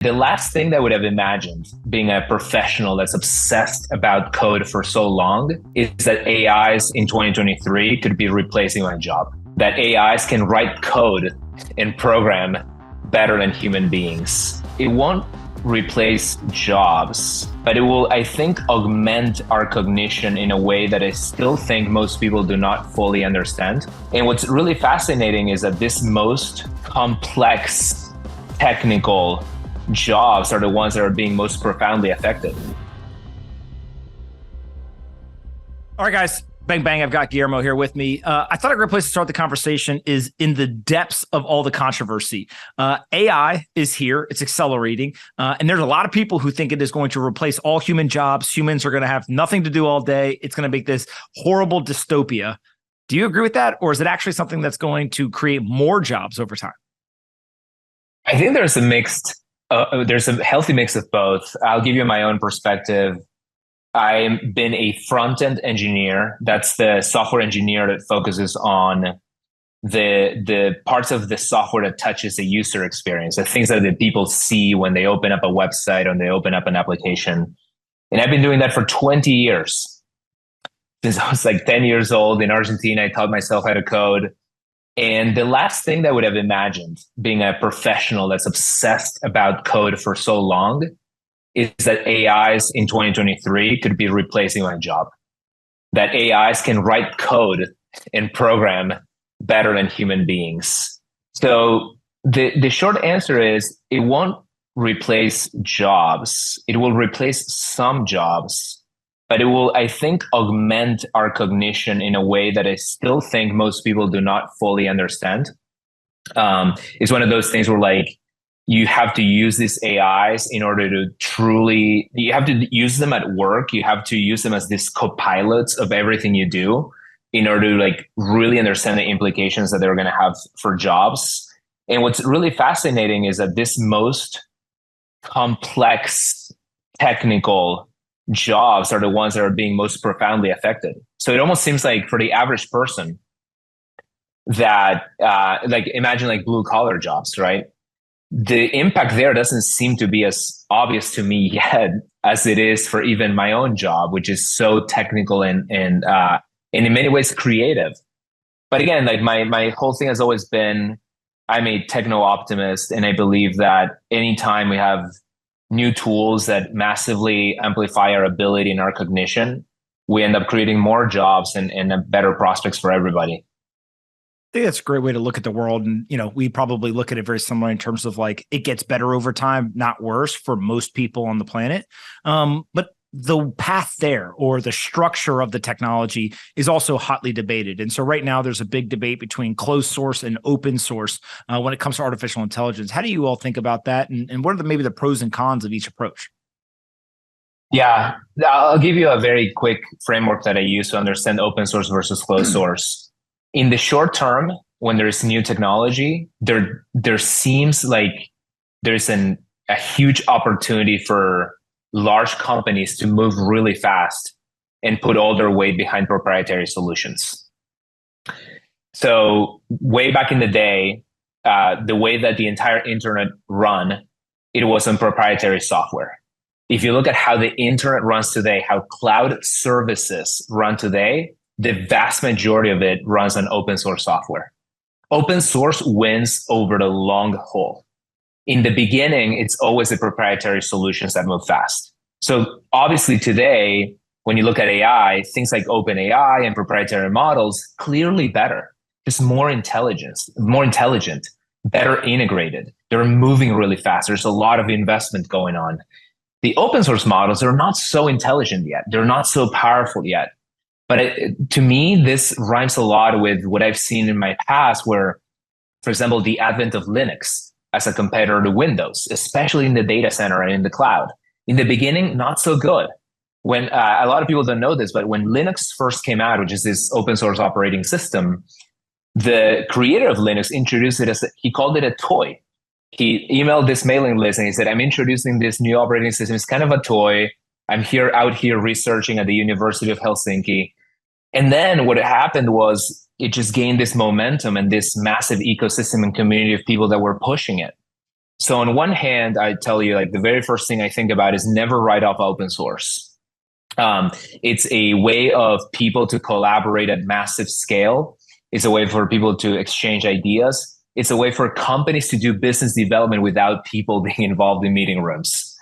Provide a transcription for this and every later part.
The last thing that I would have imagined being a professional that's obsessed about code for so long is that AIs in 2023 could be replacing my job. That AIs can write code and program better than human beings. It won't replace jobs, but it will, I think, augment our cognition in a way that I still think most people do not fully understand. And what's really fascinating is that this most complex technical jobs are the ones that are being most profoundly affected. All right, guys. Bang, bang. I've got Guillermo here with me. I thought a great place to start the conversation is in the depths of all the controversy. AI is here. It's accelerating. And there's a lot of people who think it is going to replace all human jobs. Humans are going to have nothing to do all day. It's going to make this horrible dystopia. Do you agree with that? Or is it actually something that's going to create more jobs over time? I think there's a healthy mix of both. I'll give you my own perspective. I've been a front-end engineer. That's the software engineer that focuses on the parts of the software that touches the user experience, the things that the people see when they open up a website or they open up an application. And I've been doing that for 20 years. Since I was like 10 years old in Argentina, I taught myself how to code. And the last thing that I would have imagined being a professional that's obsessed about code for so long is that AIs in 2023 could be replacing my job. That AIs can write code and program better than human beings. So the short answer is it won't replace jobs. It will replace some jobs, but it will, I think, augment our cognition in a way that I still think most people do not fully understand. It's one of those things where like, you have to use these AIs in order to you have to use them at work. You have to use them as these co-pilots of everything you do in order to like really understand the implications that they're going to have for jobs. And what's really fascinating is that this most complex technical jobs are the ones that are being most profoundly affected. So it almost seems like for the average person that like imagine like blue collar jobs, right? The impact there doesn't seem to be as obvious to me yet as it is for even my own job, which is so technical and in many ways creative. But again, like my whole thing has always been, I'm a techno optimist, and I believe that anytime we have new tools that massively amplify our ability and our cognition, we end up creating more jobs and better prospects for everybody. I think that's a great way to look at the world. And, we probably look at it very similar in terms of like, it gets better over time, not worse for most people on the planet. But the path there or the structure of the technology is also hotly debated. And so right now there's a big debate between closed source and open source when it comes to artificial intelligence. How do you all think about that? And what are maybe the pros and cons of each approach? Yeah, I'll give you a very quick framework that I use to understand open source versus closed source. In the short term, when there's new technology, there seems like there's a huge opportunity for large companies to move really fast and put all their weight behind proprietary solutions. So way back in the day, the way that the entire internet run, it was on proprietary software. If you look at how the internet runs today, how cloud services run today, the vast majority of it runs on open source software. Open source wins over the long haul. In the beginning, it's always the proprietary solutions that move fast. So obviously today, when you look at AI, things like OpenAI and proprietary models, clearly better, just more intelligent, better integrated. They're moving really fast. There's a lot of investment going on. The open source models are not so intelligent yet. They're not so powerful yet. But to me, this rhymes a lot with what I've seen in my past where, for example, the advent of Linux as a competitor to Windows, especially in the data center and in the cloud. In the beginning, not so good. When a lot of people don't know this, but when Linux first came out, which is this open source operating system, the creator of Linux introduced it he called it a toy. He emailed this mailing list and he said, I'm introducing this new operating system. It's kind of a toy. I'm out here researching at the University of Helsinki. And then what happened was it just gained this momentum and this massive ecosystem and community of people that were pushing it. So on one hand, I tell you, like the very first thing I think about is never write off open source. Um, it's a way of people to collaborate at massive scale. It's a way for people to exchange ideas. It's a way for companies to do business development without people being involved in meeting rooms.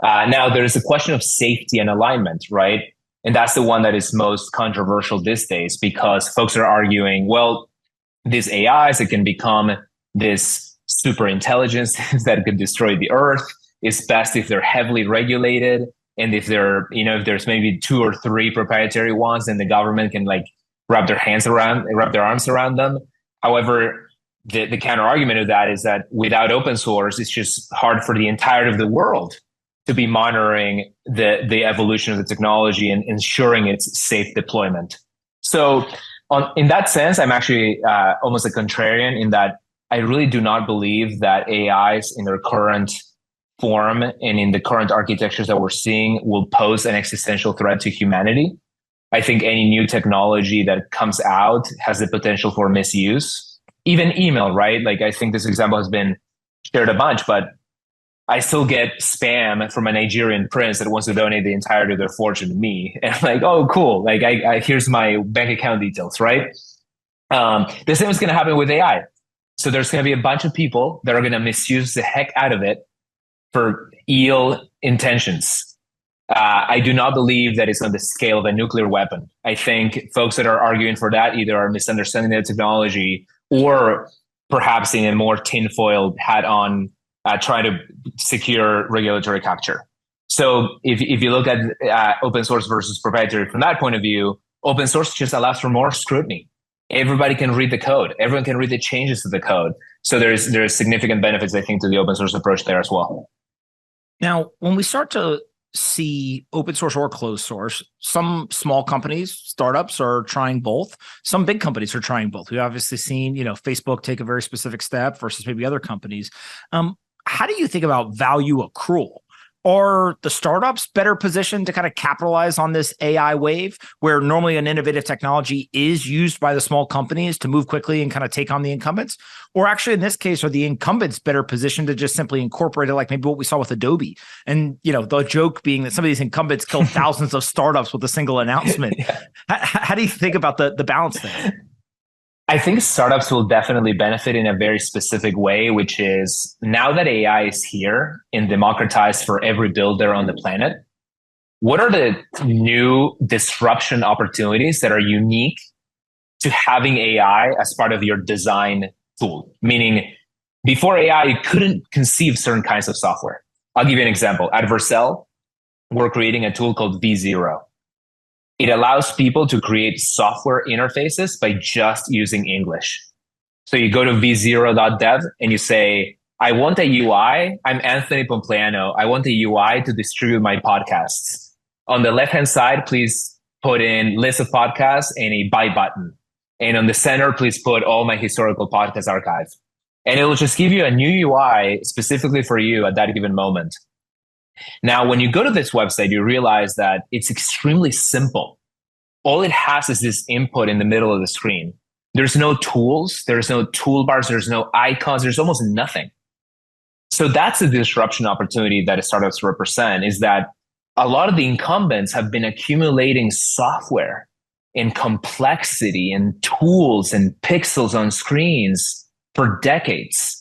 Now, there's a question of safety and alignment, right? And that's the one that is most controversial these days because folks are arguing, well, these AIs, it can become this super intelligence that could destroy the earth. It's best if they're heavily regulated. And if they're, if there's maybe two or three proprietary ones, then the government can like wrap their arms around them. However, the counter argument of that is that without open source, it's just hard for the entirety of the world to be monitoring the evolution of the technology and ensuring its safe deployment. So in that sense, I'm actually almost a contrarian in that I really do not believe that AIs in their current form and in the current architectures that we're seeing will pose an existential threat to humanity. I think any new technology that comes out has the potential for misuse. Even email, right? Like I think this example has been shared a bunch, but I still get spam from a Nigerian prince that wants to donate the entirety of their fortune to me. And I'm like, oh, cool. Like I here's my bank account details, right? The same is going to happen with AI. So there's going to be a bunch of people that are going to misuse the heck out of it for ill intentions. I do not believe that it's on the scale of a nuclear weapon. I think folks that are arguing for that either are misunderstanding the technology or perhaps in a more tinfoil hat on trying to secure regulatory capture. So if you look at open source versus proprietary from that point of view, open source just allows for more scrutiny. Everybody can read the code. Everyone can read the changes to the code. So there's significant benefits, I think, to the open source approach there as well. Now, when we start to see open source or closed source, some small companies, startups are trying both. Some big companies are trying both. We've obviously seen, Facebook take a very specific step versus maybe other companies. How do you think about value accrual? Are the startups better positioned to kind of capitalize on this AI wave where normally an innovative technology is used by the small companies to move quickly and kind of take on the incumbents? Or actually, in this case, are the incumbents better positioned to just simply incorporate it like maybe what we saw with Adobe? And, the joke being that some of these incumbents killed thousands of startups with a single announcement. Yeah. How do you think about the balance there? I think startups will definitely benefit in a very specific way, which is now that AI is here and democratized for every builder on the planet, what are the new disruption opportunities that are unique to having AI as part of your design tool? Meaning, before AI, you couldn't conceive certain kinds of software. I'll give you an example. At Vercel, we're creating a tool called V0. It allows people to create software interfaces by just using English. So you go to v0.dev and you say, I want a UI. I'm Anthony Pompliano. I want a UI to distribute my podcasts. On the left-hand side, please put in list of podcasts and a buy button. And on the center, please put all my historical podcast archive. And it will just give you a new UI specifically for you at that given moment. Now, when you go to this website, you realize that it's extremely simple. All it has is this input in the middle of the screen. There's no tools, there's no toolbars, there's no icons, there's almost nothing. So that's the disruption opportunity that startups represent, is that a lot of the incumbents have been accumulating software and complexity and tools and pixels on screens for decades.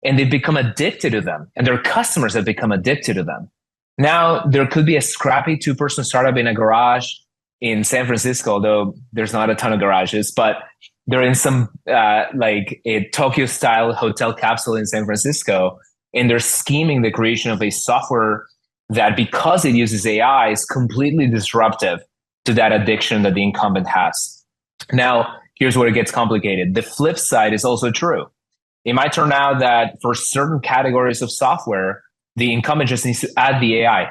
And they've become addicted to them, and their customers have become addicted to them. Now, there could be a scrappy two-person startup in a garage in San Francisco, although there's not a ton of garages, but they're in some like a Tokyo-style hotel capsule in San Francisco, and they're scheming the creation of a software that, because it uses AI, is completely disruptive to that addiction that the incumbent has. Now, here's where it gets complicated. The flip side is also true. It might turn out that for certain categories of software, the incumbent just needs to add the AI.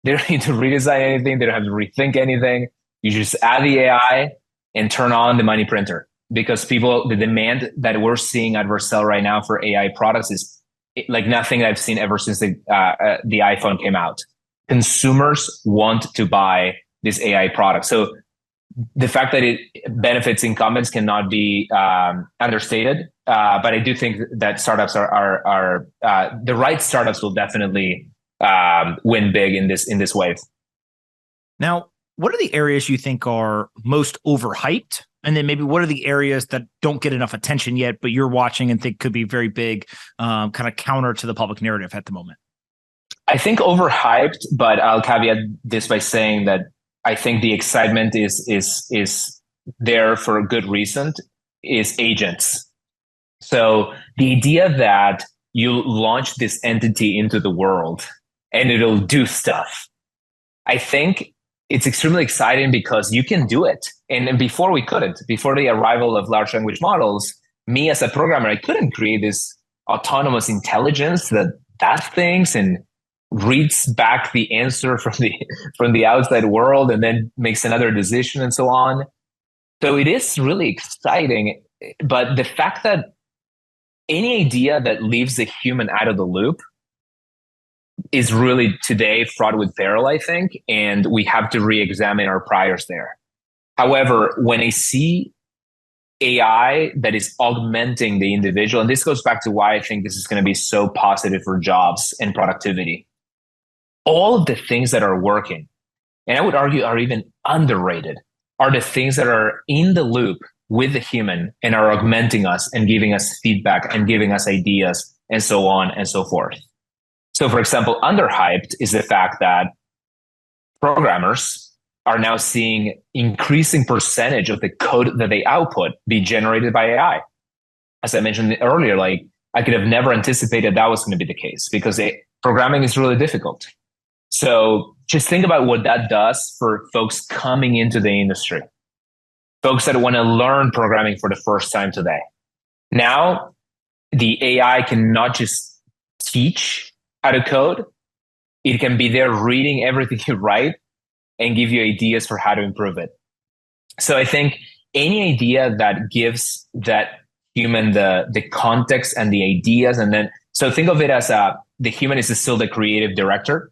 They don't need to redesign anything. They don't have to rethink anything. You just add the AI and turn on the money printer, because the demand that we're seeing at Vercel right now for AI products is like nothing I've seen ever since the iPhone came out. Consumers want to buy this AI product. So the fact that it benefits incumbents cannot be understated. But I do think that startups are the right startups will definitely win big in this wave. Now, what are the areas you think are most overhyped? And then maybe what are the areas that don't get enough attention yet, but you're watching and think could be very big, kind of counter to the public narrative at the moment? I think overhyped, but I'll caveat this by saying that I think the excitement is there for a good reason. Is agents. So the idea that you launch this entity into the world and it'll do stuff, I think it's extremely exciting because you can do it. And before we couldn't, before the arrival of large language models, me as a programmer, I couldn't create this autonomous intelligence that does things and reads back the answer from the outside world and then makes another decision and so on. So it is really exciting. But the fact that any idea that leaves the human out of the loop is really today fraught with peril, I think, and we have to re-examine our priors there. However, when I see AI that is augmenting the individual, and this goes back to why I think this is going to be so positive for jobs and productivity, all of the things that are working, and I would argue are even underrated, are the things that are in the loop with the human and are augmenting us and giving us feedback and giving us ideas and so on and so forth. So, for example, underhyped is the fact that programmers are now seeing increasing percentage of the code that they output be generated by AI. As I mentioned earlier, like I could have never anticipated that was going to be the case because programming is really difficult. So just think about what that does for folks coming into the industry, folks that want to learn programming for the first time today. Now, the AI can not just teach how to code, it can be there reading everything you write and give you ideas for how to improve it. So I think any idea that gives that human the context and the ideas, and then so think of it as the human is still the creative director,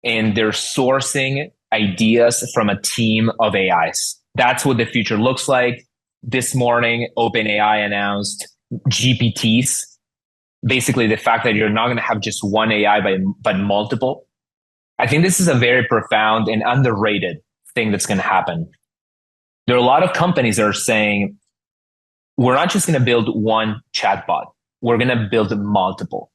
and they're sourcing ideas from a team of AIs. That's what the future looks like. This morning, OpenAI announced GPTs. Basically, the fact that you're not going to have just one AI, but multiple. I think this is a very profound and underrated thing that's going to happen. There are a lot of companies that are saying, we're not just going to build one chatbot, we're going to build multiple.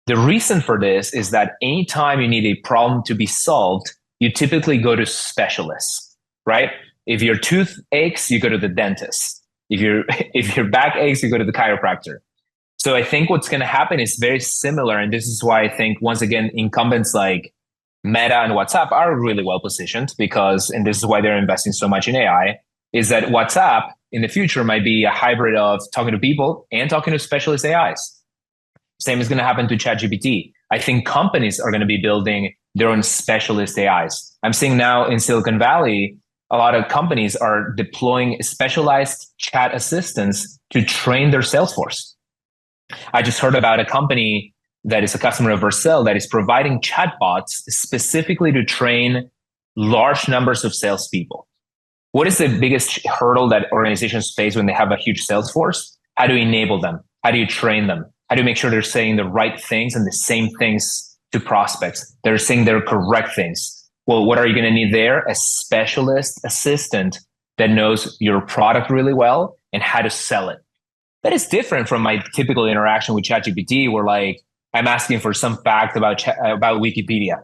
The reason for this is that anytime you need a problem to be solved, you typically go to specialists, right? If your tooth aches, you go to the dentist. If your back aches, you go to the chiropractor. So I think what's going to happen is very similar. And this is why I think, once again, incumbents like Meta and WhatsApp are really well positioned because, and this is why they're investing so much in AI, is that WhatsApp in the future might be a hybrid of talking to people and talking to specialist AIs. Same is going to happen to ChatGPT. I think companies are going to be building their own specialist AIs. I'm seeing now in Silicon Valley, a lot of companies are deploying specialized chat assistants to train their sales force. I just heard about a company that is a customer of Vercel that is providing chatbots specifically to train large numbers of salespeople. What is the biggest hurdle that organizations face when they have a huge sales force? How do you enable them? How do you train them? How do you make sure they're saying the right things and the same things to prospects? They're saying their correct things. Well, what are you going to need there? A specialist assistant that knows your product really well and how to sell it. That is different from my typical interaction with ChatGPT, where like I'm asking for some fact about Wikipedia.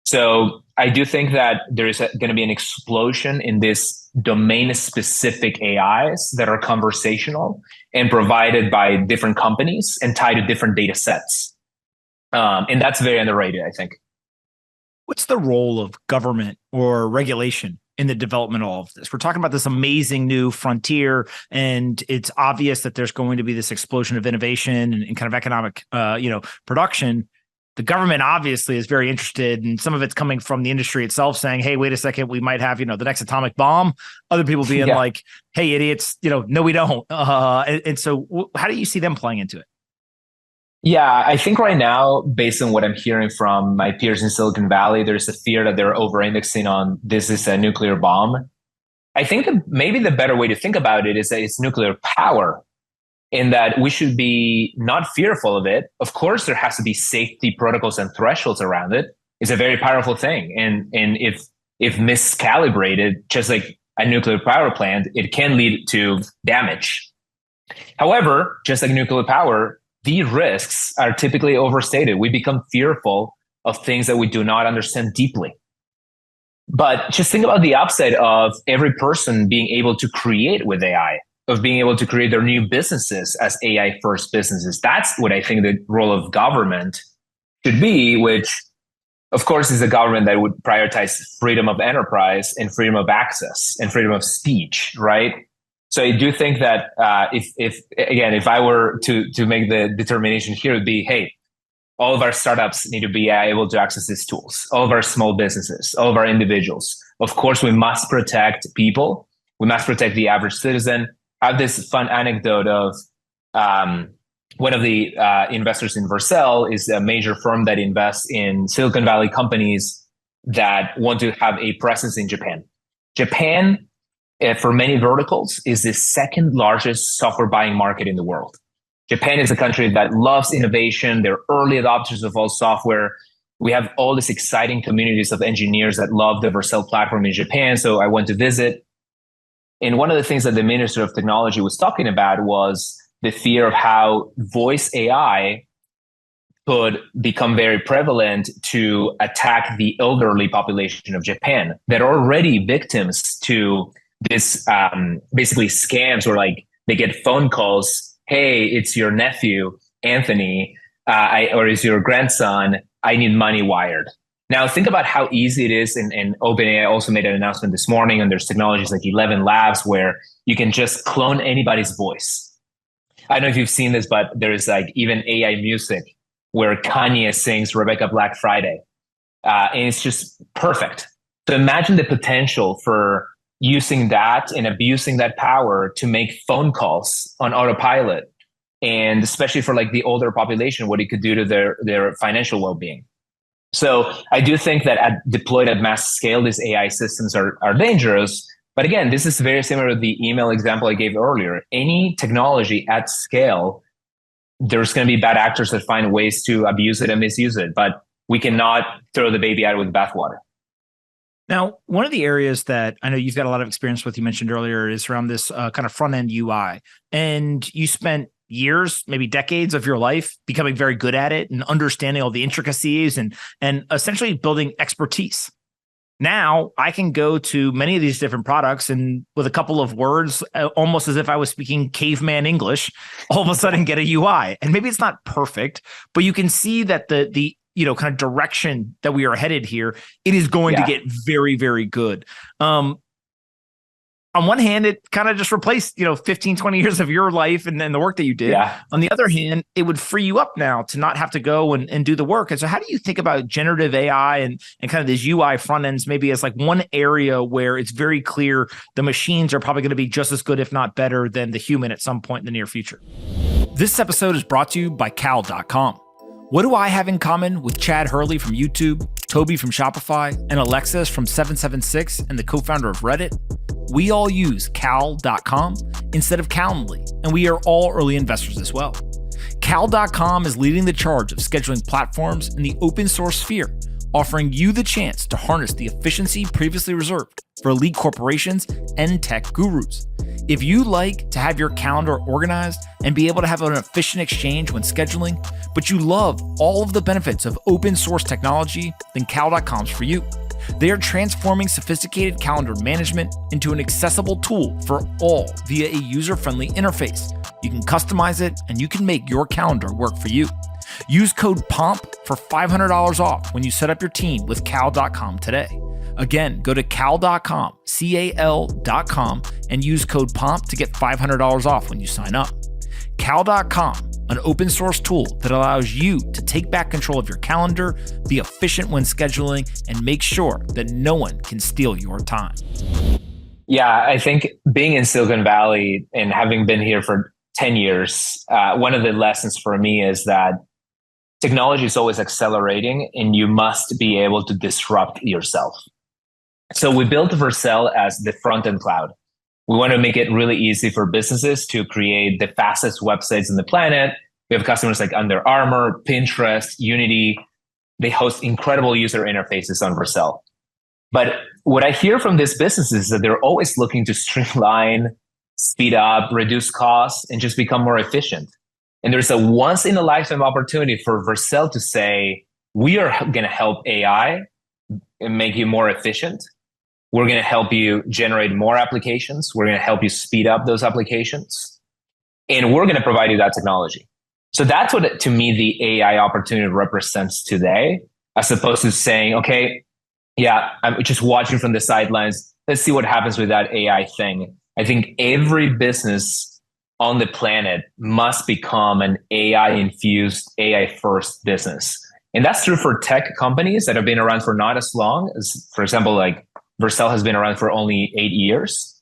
So I do think that there is going to be an explosion in this domain-specific AIs that are conversational and provided by different companies and tied to different data sets. And that's very underrated, I think. What's the role of government or regulation in the development of all of this? We're talking about this amazing new frontier, and it's obvious that there's going to be this explosion of innovation and kind of economic, production. The government obviously is very interested, and some of it's coming from the industry itself saying, hey, wait a second, we might have, the next atomic bomb. Other people being like, hey, idiots, no, we don't. And so how do you see them playing into it? Yeah, I think right now, based on what I'm hearing from my peers in Silicon Valley, there's a fear that they're over-indexing on this is a nuclear bomb. I think that maybe the better way to think about it is that it's nuclear power. in that we should be not fearful of it. Of course, there has to be safety protocols and thresholds around it. It's a very powerful thing. And if miscalibrated, just like a nuclear power plant, it can lead to damage. However, just like nuclear power, the risks are typically overstated. We become fearful of things that we do not understand deeply. But just think about the upside of every person being able to create with AI, of being able to create their new businesses as AI first businesses. That's what I think the role of government should be, which of course is a government that would prioritize freedom of enterprise and freedom of access and freedom of speech, right? So I do think that if I were to make the determination here, it would be, hey, all of our startups need to be able to access these tools. All of our small businesses, all of our individuals. Of course, we must protect people. We must protect the average citizen. I have this fun anecdote of one of the investors in Vercel is a major firm that invests in Silicon Valley companies that want to have a presence in Japan. Japan, for many verticals, is the second largest software buying market in the world. Japan is a country that loves innovation. They're early adopters of all software. We have all these exciting communities of engineers that love the Vercel platform in Japan. So I went to visit. And one of the things that the Minister of Technology was talking about was the fear of how voice AI could become very prevalent to attack the elderly population of Japan that are already victims to this basically scams where like they get phone calls. Hey, it's your nephew, Anthony, or is your grandson, I need money wired. Now, think about how easy it is. And OpenAI also made an announcement this morning, and there's technologies like 11 Labs where you can just clone anybody's voice. I don't know if you've seen this, but there is like even AI music where Kanye sings Rebecca Black Friday. And it's just perfect. So imagine the potential for using that and abusing that power to make phone calls on autopilot, and especially for like the older population, what it could do to their financial well-being. So I do think that deployed at mass scale, these AI systems are dangerous. But again, this is very similar to the email example I gave earlier. Any technology at scale, there's going to be bad actors that find ways to abuse it and misuse it, but we cannot throw the baby out with the bathwater. Now, one of the areas that I know you've got a lot of experience with, you mentioned earlier, is around this kind of front-end UI. And you spent years, maybe decades of your life becoming very good at it and understanding all the intricacies and essentially building expertise. Now, I can go to many of these different products and with a couple of words, almost as if I was speaking caveman English, all of a sudden get a UI. And maybe it's not perfect, but you can see that the kind of direction that we are headed here, it is going to get very, very good. On one hand, it kind of just replaced, 15, 20 years of your life and then the work that you did. Yeah. On the other hand, it would free you up now to not have to go and do the work. And so how do you think about generative AI and kind of these UI front ends, maybe as like one area where it's very clear the machines are probably going to be just as good, if not better, than the human at some point in the near future? This episode is brought to you by Cal.com. What do I have in common with Chad Hurley from YouTube, Toby from Shopify, and Alexis from 776 and the co-founder of Reddit? We all use Cal.com instead of Calendly, and we are all early investors as well. Cal.com is leading the charge of scheduling platforms in the open source sphere, offering you the chance to harness the efficiency previously reserved for elite corporations and tech gurus. If you like to have your calendar organized and be able to have an efficient exchange when scheduling, but you love all of the benefits of open source technology, then Cal.com's for you. They are transforming sophisticated calendar management into an accessible tool for all via a user-friendly interface. You can customize it and you can make your calendar work for you. Use code POMP for $500 off when you set up your team with Cal.com today. Again, go to Cal.com, Cal.com, and use code POMP to get $500 off when you sign up. Cal.com, an open source tool that allows you to take back control of your calendar, be efficient when scheduling, and make sure that no one can steal your time. Yeah, I think being in Silicon Valley and having been here for 10 years, one of the lessons for me is that technology is always accelerating and you must be able to disrupt yourself. So we built Vercel as the front-end cloud. We want to make it really easy for businesses to create the fastest websites on the planet. We have customers like Under Armour, Pinterest, Unity. They host incredible user interfaces on Vercel. But what I hear from these businesses is that they're always looking to streamline, speed up, reduce costs, and just become more efficient. And there's a once in a lifetime opportunity for Vercel to say, we are going to help AI and make you more efficient. We're going to help you generate more applications. We're going to help you speed up those applications. And we're going to provide you that technology. So that's what, to me, the AI opportunity represents today, as opposed to saying, okay, yeah, I'm just watching from the sidelines. Let's see what happens with that AI thing. I think every business on the planet must become an AI-infused, AI-first business. And that's true for tech companies that have been around for not as long as, for example, like Vercel has been around for only 8 years.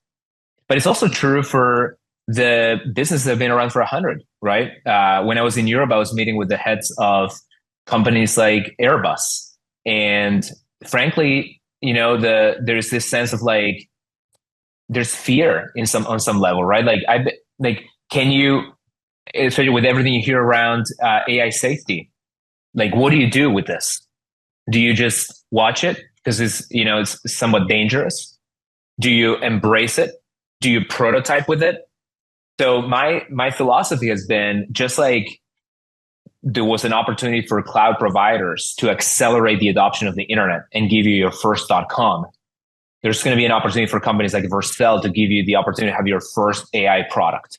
But it's also true for the businesses that have been around for 100, right? When I was in Europe, I was meeting with the heads of companies like Airbus. And frankly, there's this sense of like, there's fear on some level, right? Can you, especially with everything you hear around AI safety, like, what do you do with this? Do you just watch it because it's somewhat dangerous? Do you embrace it? Do you prototype with it? So my philosophy has been, just like there was an opportunity for cloud providers to accelerate the adoption of the internet and give you your first .com, there's going to be an opportunity for companies like Vercel to give you the opportunity to have your first AI product.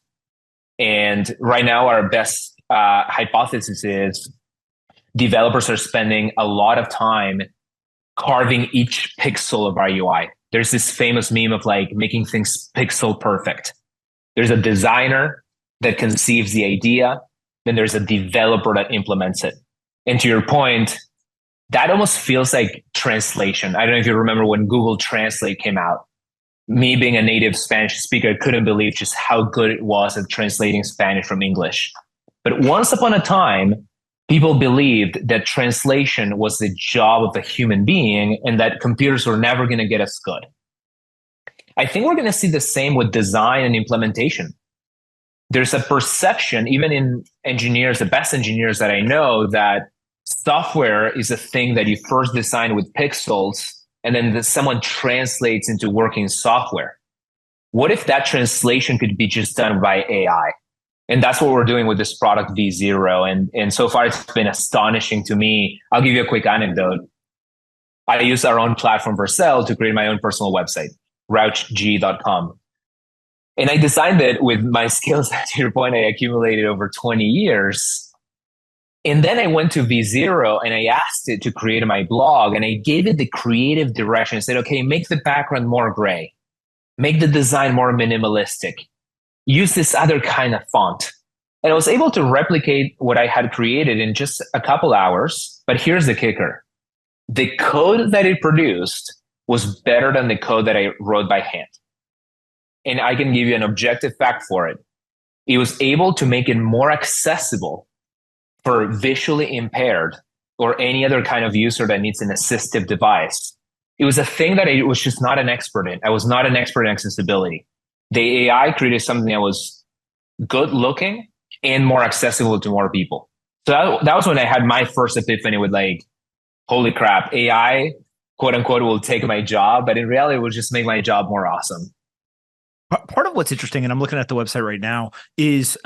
And right now, our best hypothesis is developers are spending a lot of time carving each pixel of our UI. There's this famous meme of like making things pixel perfect. There's a designer that conceives the idea, then there's a developer that implements it. And to your point, that almost feels like translation. I don't know if you remember when Google Translate came out. Me being a native Spanish speaker, I couldn't believe just how good it was at translating Spanish from English. But once upon a time, people believed that translation was the job of a human being and that computers were never going to get as good. I think we're going to see the same with design and implementation. There's a perception, even in engineers, the best engineers that I know, that software is a thing that you first design with pixels and then someone translates into working software. What if that translation could be just done by AI? And that's what we're doing with this product V0. And so far, it's been astonishing to me. I'll give you a quick anecdote. I use our own platform, Vercel, to create my own personal website, rauchg.com. And I designed it with my skills, to your point, I accumulated over 20 years. And then I went to V0 and I asked it to create my blog, and I gave it the creative direction. I said, okay, make the background more gray, make the design more minimalistic, use this other kind of font. And I was able to replicate what I had created in just a couple hours. But here's the kicker. The code that it produced was better than the code that I wrote by hand. And I can give you an objective fact for it. It was able to make it more accessible for visually impaired or any other kind of user that needs an assistive device. It was a thing that I was just not an expert in. I was not an expert in accessibility. The AI created something that was good looking and more accessible to more people. So that was when I had my first epiphany with like, holy crap, AI, quote unquote, will take my job, but in reality, it will just make my job more awesome. Part of what's interesting, and I'm looking at the website right now, is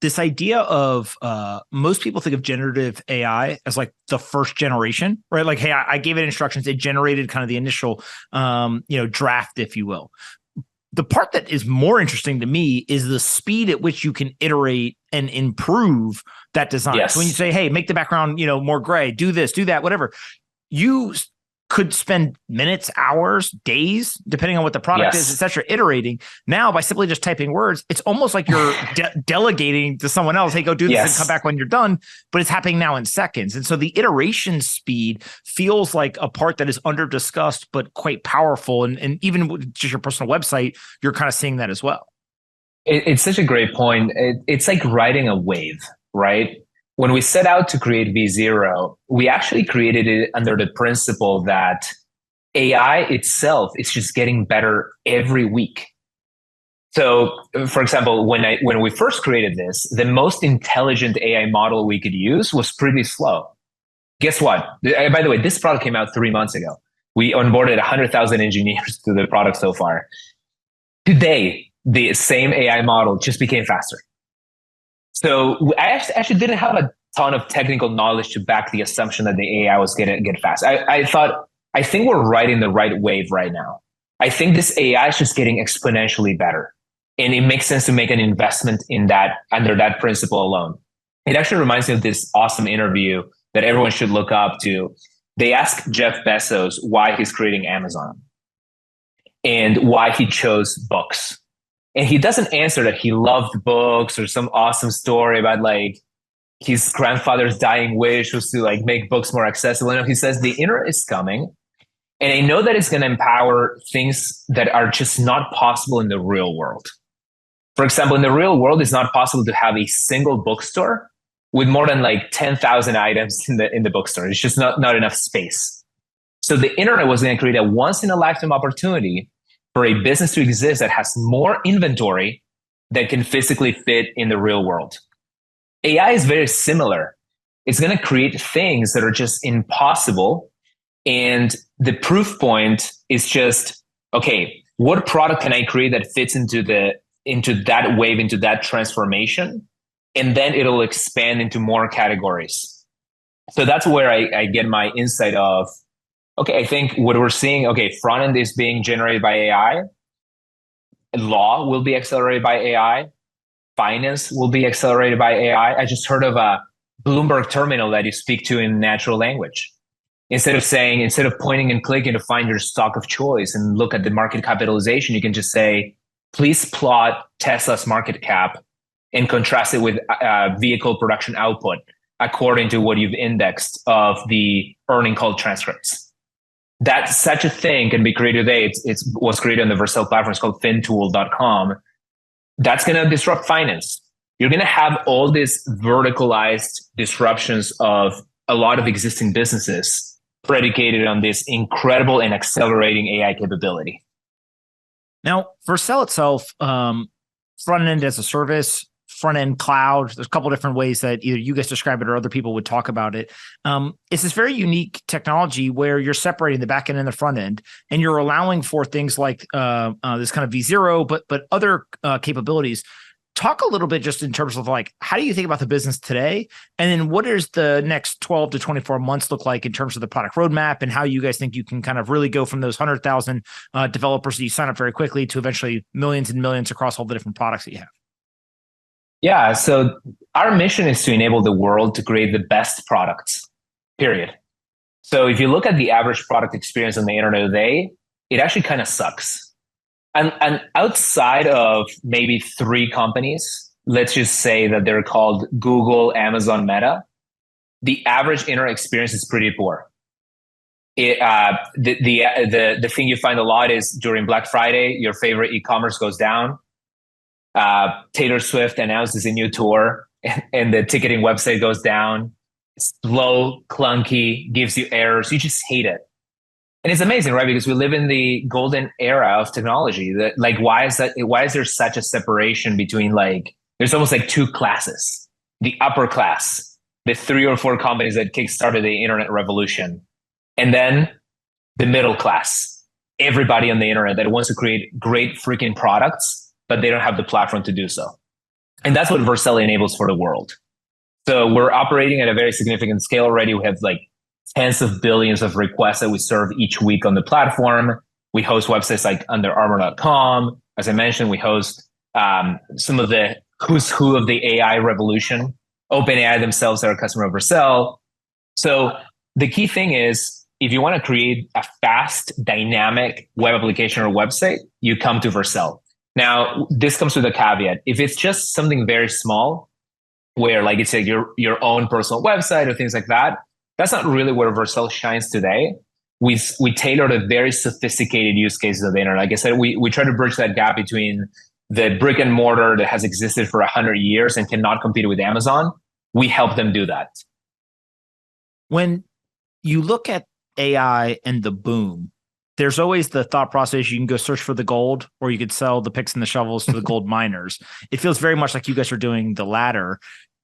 this idea of most people think of generative AI as like the first generation, right? Like, hey, I gave it instructions, it generated kind of the initial, draft, if you will. The part that is more interesting to me is the speed at which you can iterate and improve that design. Yes. So when you say, hey, make the background, more gray, do this, do that, whatever, you could spend minutes, hours, days, depending on what the product is, et cetera, iterating. Now, by simply just typing words, it's almost like you're delegating to someone else, hey, go do this and come back when you're done. But it's happening now in seconds. And so the iteration speed feels like a part that is under discussed, but quite powerful. And even with just your personal website, you're kind of seeing that as well. It's such a great point. It's like riding a wave, right? When we set out to create V0, we actually created it under the principle that AI itself is just getting better every week. So, for example, when we first created this, the most intelligent AI model we could use was pretty slow. Guess what? By the way, this product came out 3 months ago. We onboarded 100,000 engineers to the product so far. Today, the same AI model just became faster. So I actually didn't have a ton of technical knowledge to back the assumption that the AI was going to get fast. I think we're riding the right wave right now. I think this AI is just getting exponentially better. And it makes sense to make an investment in that under that principle alone. It actually reminds me of this awesome interview that everyone should look up to. They asked Jeff Bezos why he's creating Amazon and why he chose books. And he doesn't answer that he loved books or some awesome story about like his grandfather's dying wish was to like make books more accessible. No, he says the internet is coming, and I know that it's going to empower things that are just not possible in the real world. For example, in the real world, it's not possible to have a single bookstore with more than like 10,000 items in the bookstore. It's just not enough space. So the internet was going to create a once in a lifetime opportunity for a business to exist that has more inventory that can physically fit in the real world. AI is very similar. It's going to create things that are just impossible. And the proof point is just, okay, what product can I create that fits into that wave, into that transformation? And then it'll expand into more categories. So that's where I get my insight of, okay, I think what we're seeing, okay, front end is being generated by AI. Law will be accelerated by AI. Finance will be accelerated by AI. I just heard of a Bloomberg terminal that you speak to in natural language. Instead of pointing and clicking to find your stock of choice and look at the market capitalization, you can just say, please plot Tesla's market cap and contrast it with vehicle production output according to what you've indexed of the earning call transcripts. That such a thing can be created today. It was created on the Vercel platform. It's called fintool.com. That's going to disrupt finance. You're going to have all these verticalized disruptions of a lot of existing businesses predicated on this incredible and accelerating AI capability. Now, Vercel itself, front end as a service, front end cloud. There's a couple of different ways that either you guys describe it or other people would talk about it. It's this very unique technology where you're separating the back end and the front end, and you're allowing for things like this kind of V0, but other capabilities. Talk a little bit just in terms of like, how do you think about the business today? And then what does the next 12 to 24 months look like in terms of the product roadmap and how you guys think you can kind of really go from those 100,000 developers that you sign up very quickly to eventually millions and millions across all the different products that you have? Yeah, so our mission is to enable the world to create the best products, period. So if you look at the average product experience on the internet today, it actually kind of sucks. And outside of maybe 3 companies, let's just say that they're called Google, Amazon, Meta, the average internet experience is pretty poor. The thing you find a lot is during Black Friday, your favorite e-commerce goes down. Taylor Swift announces a new tour and the ticketing website goes down. Slow, clunky, gives you errors. You just hate it. And it's amazing, right? Because we live in the golden era of technology. That like, why is there such a separation between like, there's almost like 2 classes, the upper class, the 3 or 4 companies that kickstarted the internet revolution, and then the middle class, everybody on the internet that wants to create great freaking products, but they don't have the platform to do so. And that's what Vercel enables for the world. So we're operating at a very significant scale already. We have like tens of billions of requests that we serve each week on the platform. We host websites like underarmour.com. As I mentioned, we host some of the who's who of the AI revolution. OpenAI themselves are a customer of Vercel. So the key thing is, if you want to create a fast, dynamic web application or website, you come to Vercel. Now, this comes with a caveat. If it's just something very small, where like it's like your own personal website or things like that, that's not really where Vercel shines today. We tailored a very sophisticated use cases of the internet. Like I said, we try to bridge that gap between the brick and mortar that has existed for 100 years and cannot compete with Amazon. We help them do that. When you look at AI and the boom, there's always the thought process you can go search for the gold or you could sell the picks and the shovels to the gold miners. It feels very much like you guys are doing the latter.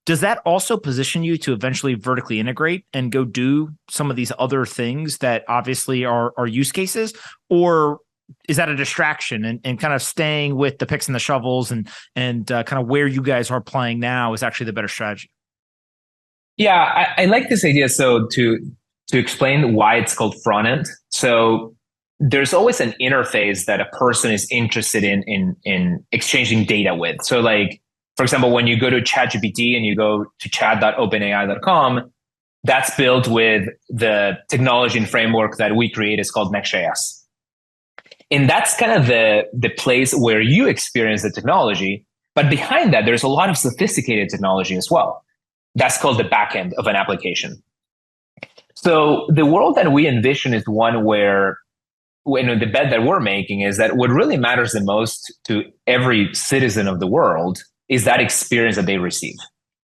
Does that also position you to eventually vertically integrate and go do some of these other things that obviously are use cases? Or is that a distraction and kind of staying with the picks and the shovels and kind of where you guys are playing now is actually the better strategy? Yeah, I like this idea. So to explain why it's called front end. So there's always an interface that a person is interested in exchanging data with. So like, for example, when you go to ChatGPT and you go to chat.openai.com, that's built with the technology and framework that we create is called Next.js. And that's kind of the place where you experience the technology. But behind that, there's a lot of sophisticated technology as well. That's called the backend of an application. So the world that we envision is one where the bet that we're making is that what really matters the most to every citizen of the world is that experience that they receive.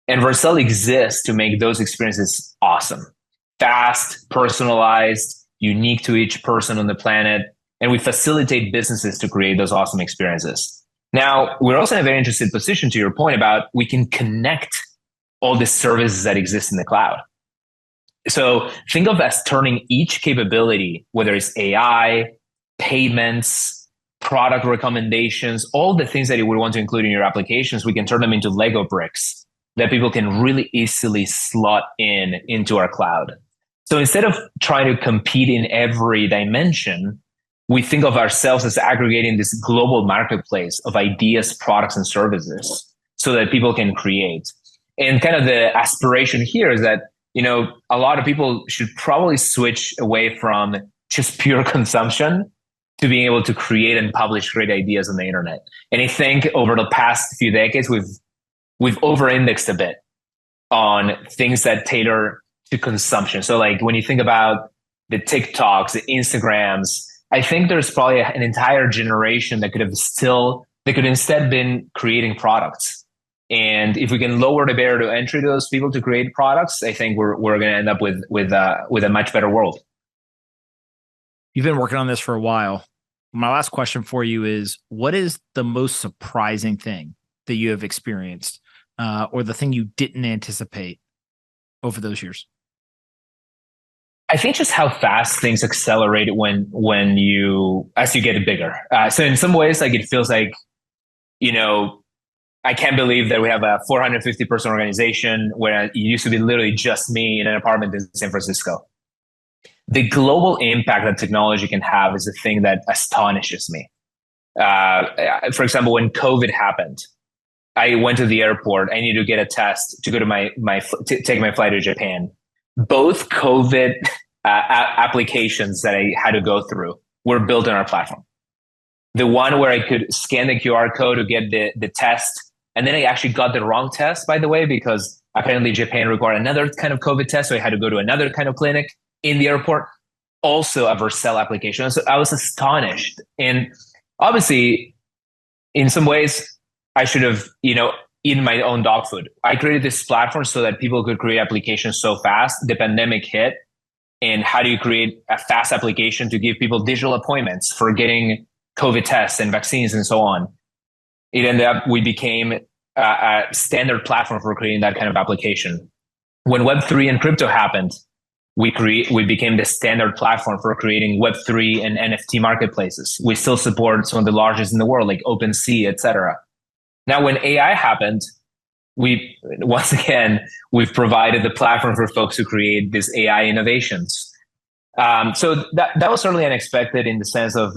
And Vercel exists to make those experiences awesome, fast, personalized, unique to each person on the planet. And we facilitate businesses to create those awesome experiences. Now, we're also in a very interesting position to your point about we can connect all the services that exist in the cloud. So think of as turning each capability, whether it's AI, payments, product recommendations, all the things that you would want to include in your applications, we can turn them into Lego bricks that people can really easily slot into our cloud. So instead of trying to compete in every dimension, we think of ourselves as aggregating this global marketplace of ideas, products, and services so that people can create. And kind of the aspiration here is that, a lot of people should probably switch away from just pure consumption to being able to create and publish great ideas on the internet. And I think over the past few decades, we've over-indexed a bit on things that tailor to consumption. So like when you think about the TikToks, the Instagrams, I think there's probably an entire generation that could instead been creating products. And if we can lower the barrier to entry to those people to create products, I think we're going to end up with a much better world. You've been working on this for a while. My last question for you is, what is the most surprising thing that you have experienced or the thing you didn't anticipate over those years? I think just how fast things accelerate as you get bigger. So in some ways, like it feels like, I can't believe that we have a 450 person organization where it used to be literally just me in an apartment in San Francisco. The global impact that technology can have is the thing that astonishes me. For example, when COVID happened, I went to the airport. I needed to get a test to go to take my flight to Japan. Both COVID applications that I had to go through were built on our platform. The one where I could scan the QR code to get the test, and then I actually got the wrong test, by the way, because apparently Japan required another kind of COVID test, so I had to go to another kind of clinic in the airport. Also a Vercel application. So I was astonished. And obviously, in some ways, I should have, eaten my own dog food. I created this platform so that people could create applications so fast. The pandemic hit. And how do you create a fast application to give people digital appointments for getting COVID tests and vaccines and so on? It ended up, we became a standard platform for creating that kind of application. When Web3 and crypto happened, we became the standard platform for creating Web3 and NFT marketplaces. We still support some of the largest in the world, like OpenSea, et cetera. Now, when AI happened, we've provided the platform for folks who create these AI innovations. So that was certainly unexpected in the sense of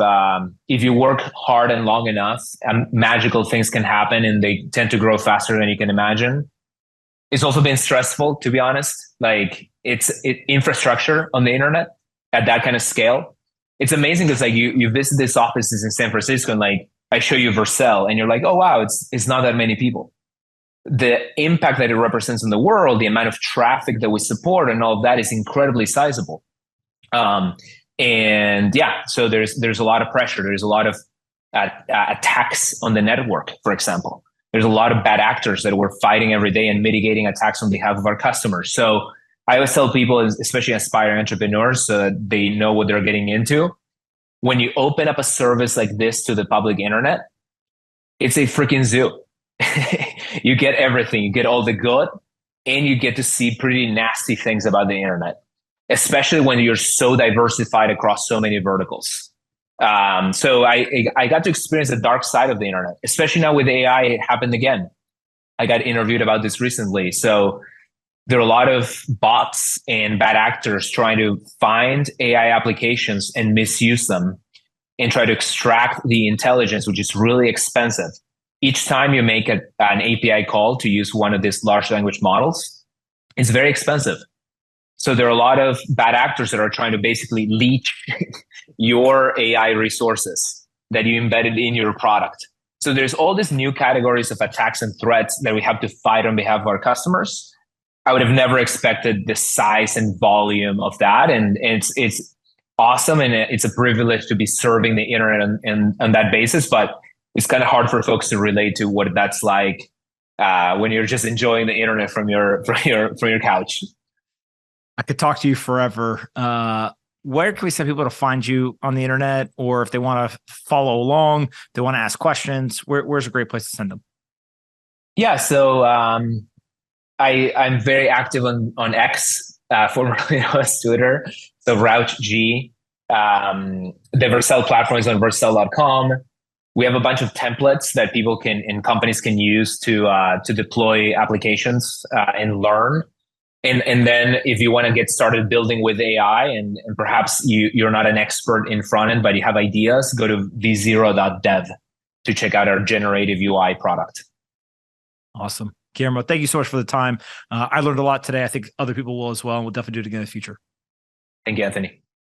if you work hard and long enough, magical things can happen and they tend to grow faster than you can imagine. It's also been stressful, to be honest. Like it's infrastructure on the internet at that kind of scale. It's amazing because like you visit these offices in San Francisco and like I show you Vercel and you're like, oh wow, it's not that many people. The impact that it represents in the world, the amount of traffic that we support and all of that is incredibly sizable. And yeah, so there's a lot of pressure. There's a lot of attacks on the network, for example. There's a lot of bad actors that we're fighting every day and mitigating attacks on behalf of our customers. So I always tell people, especially aspiring entrepreneurs, so that they know what they're getting into. when you open up a service like this to the public internet, it's a freaking zoo. You get everything. You get all the good, and you get to see pretty nasty things about the internet, especially when you're so diversified across so many verticals. So I got to experience the dark side of the internet, especially now with AI. It happened again. I got interviewed about this recently. So there are a lot of bots and bad actors trying to find AI applications and misuse them and try to extract the intelligence, which is really expensive. Each time you make an API call to use one of these large language models, it's very expensive. So there are a lot of bad actors that are trying to basically leech your AI resources that you embedded in your product. So there's all these new categories of attacks and threats that we have to fight on behalf of our customers. I would have never expected the size and volume of that. And it's awesome. And it's a privilege to be serving the internet on that basis. But it's kind of hard for folks to relate to what that's like when you're just enjoying the internet from your couch. I could talk to you forever. Where can we send people to find you on the internet, or if they want to follow along, they want to ask questions, where's a great place to send them? Yeah, so I'm very active on X, formerly known as Twitter. So Rauch G. The Vercel platform is on vercel.com. We have a bunch of templates that people can and companies can use to deploy applications and learn. And then if you want to get started building with AI and perhaps you're not an expert in front end, but you have ideas, go to v0.dev to check out our generative UI product. Awesome. Guillermo, thank you so much for the time. I learned a lot today. I think other people will as well. And we'll definitely do it again in the future. Thank you, Anthony.